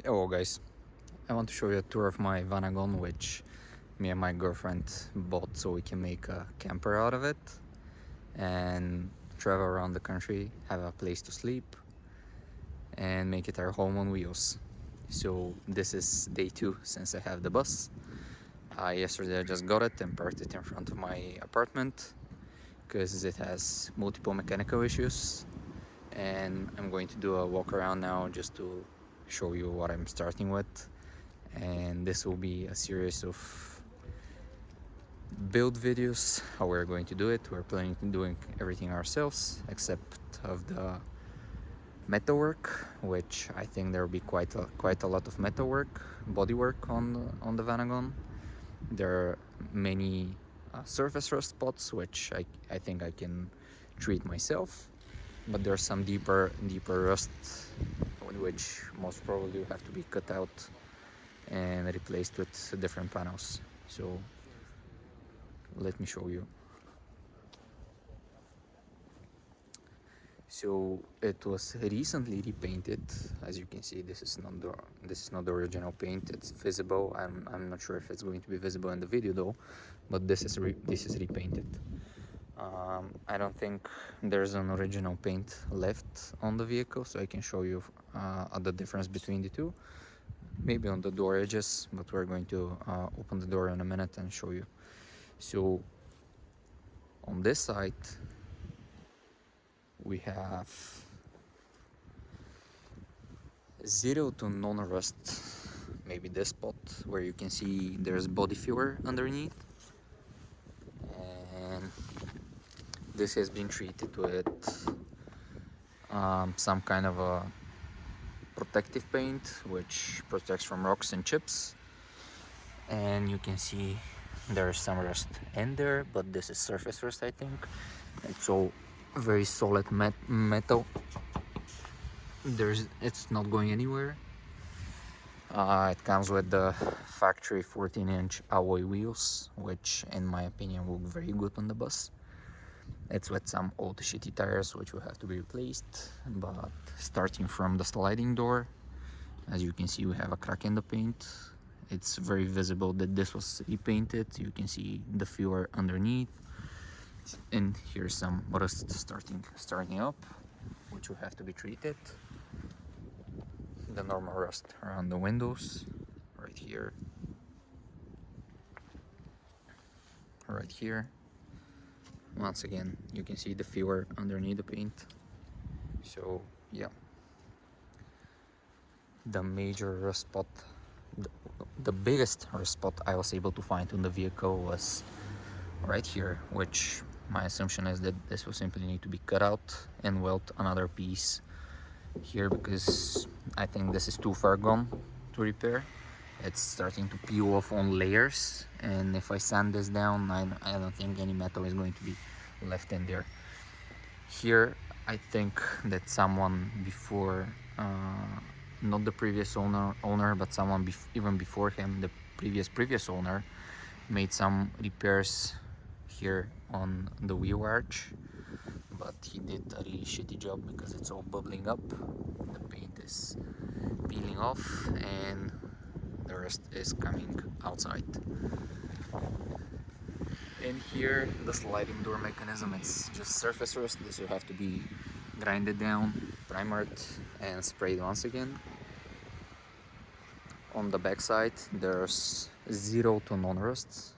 Hello guys, I want to show you a tour of my Vanagon, which me and my girlfriend bought so we can make a camper out of it and travel around the country, have a place to sleep, and make it our home on wheels. So this is day 2 since I have the bus. Yesterday I just got it and parked it in front of my apartment because it has multiple mechanical issues, and I'm going to do a walk around now just to show you what I'm starting with. And this will be a series of build videos, how we're going to do it. We're planning on doing everything ourselves except of the metalwork, which I think there will be quite a lot of metalwork, bodywork on the Vanagon. There are many surface rust spots, which I think I can treat myself, but there's some deeper rust which most probably will have to be cut out and replaced with different panels. So let me show you. So it was recently repainted. As you can see, this is not the original paint. It's visible. I'm not sure if it's going to be visible in the video though, but this is repainted. I don't think there's an original paint left on the vehicle, so I can show you the difference between the two. Maybe on the door edges, but we're going to open the door in a minute and show you. So on this side we have zero to non-rust. Maybe this spot where you can see there's body filler underneath, and this has been treated with some kind of a protective paint which protects from rocks and chips. And you can see there's some rust in there, but this is surface rust. I think it's all very solid metal. It's not going anywhere. It comes with the factory 14-inch alloy wheels, which in my opinion look very good on the bus. It's with some old shitty tires which will have to be replaced. But starting from the sliding door, as you can see, we have a crack in the paint. It's very visible that this was repainted. You can see the filler underneath, and here's some rust starting up, which will have to be treated. The normal rust around the windows, right here, right here. Once again, you can see the filler underneath the paint. So yeah, the major rust spot, the biggest rust spot I was able to find on the vehicle was right here, which my assumption is that this will simply need to be cut out and weld another piece here, because I think this is too far gone to repair. It's starting to peel off on layers, and if I sand this down, I don't think any metal is going to be left in there. Here I think that someone before, not the previous owner, but someone even before him, the previous owner, made some repairs here on the wheel arch, but he did a really shitty job because it's all bubbling up, the paint is peeling off, and the rest is coming outside. And here, the sliding door mechanism, it's just surface rust. This will have to be grinded down, primered, and sprayed once again. On the back side, there's zero to non-rust.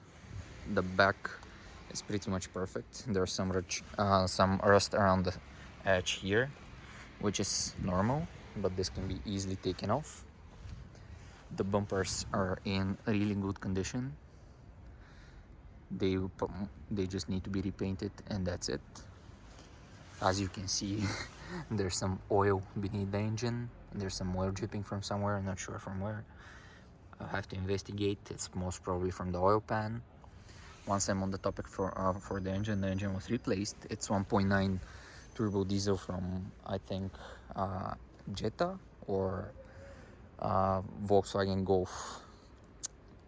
The back is pretty much perfect. There's some rust around the edge here, which is normal, but this can be easily taken off. The bumpers are in really good condition. They just need to be repainted, and that's it. As you can see, there's some oil beneath the engine. There's some oil dripping from somewhere. I'm not sure from where. I'll have to investigate. It's most probably from the oil pan. Once I'm on the topic for the engine was replaced. It's 1.9 turbo diesel from, I think, Jetta or Volkswagen Golf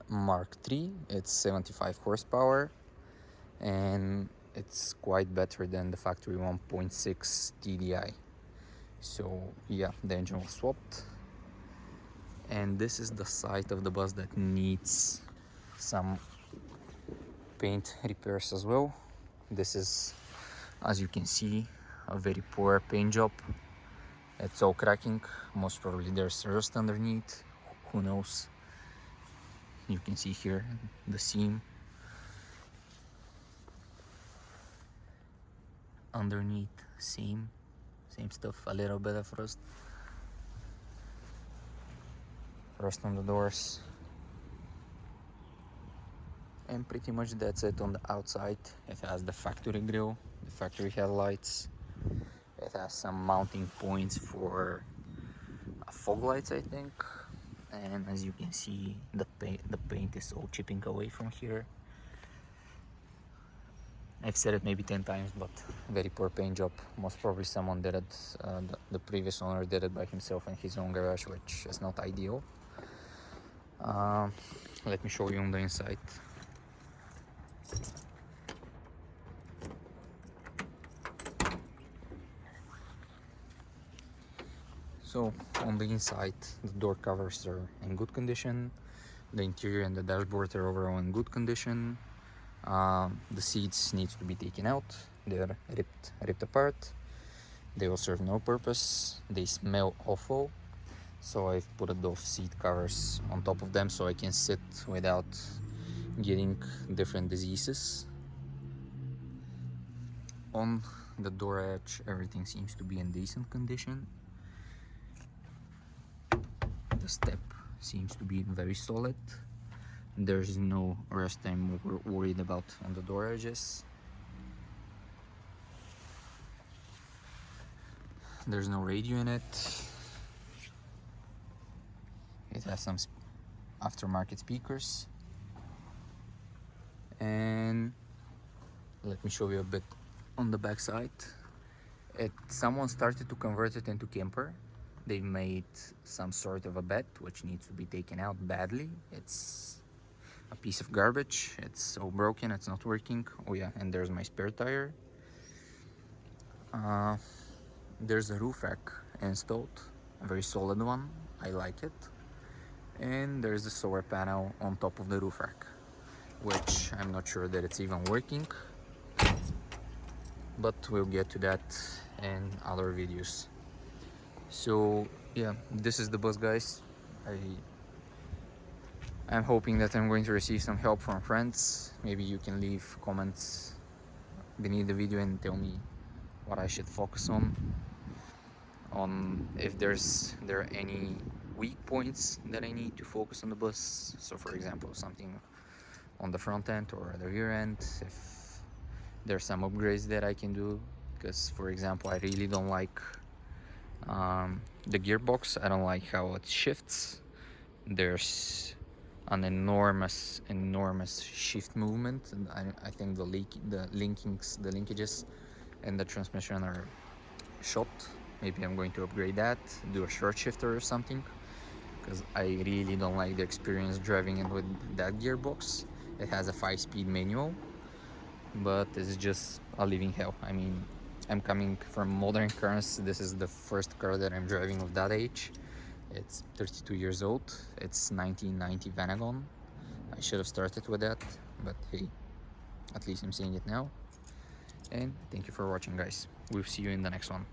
Mark III. It's 75 horsepower, and it's quite better than the factory 1.6 TDI. So yeah, the engine was swapped. And this is the side of the bus that needs some paint repairs as well. This is, as you can see, a very poor paint job. It's all cracking. Most probably there's rust underneath. Who knows? You can see here the seam underneath. Same stuff. A little bit of rust on the doors, and pretty much that's it on the outside. It has the factory grille, the factory headlights. It has some mounting points for fog lights, I think. And as you can see, the paint is all chipping away from here. I've said it maybe 10 times, but very poor paint job. Most probably someone did it, the previous owner did it by himself in his own garage, which is not ideal. Let me show you on the inside. So on the inside, the door covers are in good condition. The interior and the dashboard are overall in good condition. The seats needs to be taken out. They're ripped apart. They will serve no purpose. They smell awful. So I've put those seat covers on top of them so I can sit without getting different diseases. On the door edge, everything seems to be in decent condition. The step seems to be very solid. There's no rust I'm worried about on the door edges. There's no radio in it. It has some aftermarket speakers. And let me show you a bit on the back side. Someone started to convert it into camper. They made some sort of a bed which needs to be taken out badly. It's a piece of garbage. It's all broken, it's not working. Oh yeah, and there's my spare tire. There's a roof rack installed, a very solid one. I like it. And there's a solar panel on top of the roof rack, which I'm not sure that it's even working, but we'll get to that in other videos. So yeah, this is the bus, guys. I'm hoping that I'm going to receive some help from friends. Maybe you can leave comments beneath the video and tell me what I should focus on if there are any weak points that I need to focus on the bus. So for example, something on the front end or the rear end, if there's some upgrades that I can do. Because for example, I really don't like the gearbox. I don't like how it shifts. There's an enormous shift movement, and I think the linkages and the transmission are shot. Maybe I'm going to upgrade that, do a short shifter or something, because I really don't like the experience driving it with that gearbox. It has a 5-speed manual, but it's just a living hell. I mean, I'm coming from modern cars. This is the first car that I'm driving of that age. It's 32 years old. It's 1990 Vanagon. I should have started with that, but hey, at least I'm seeing it now. And thank you for watching, guys. We'll see you in the next one.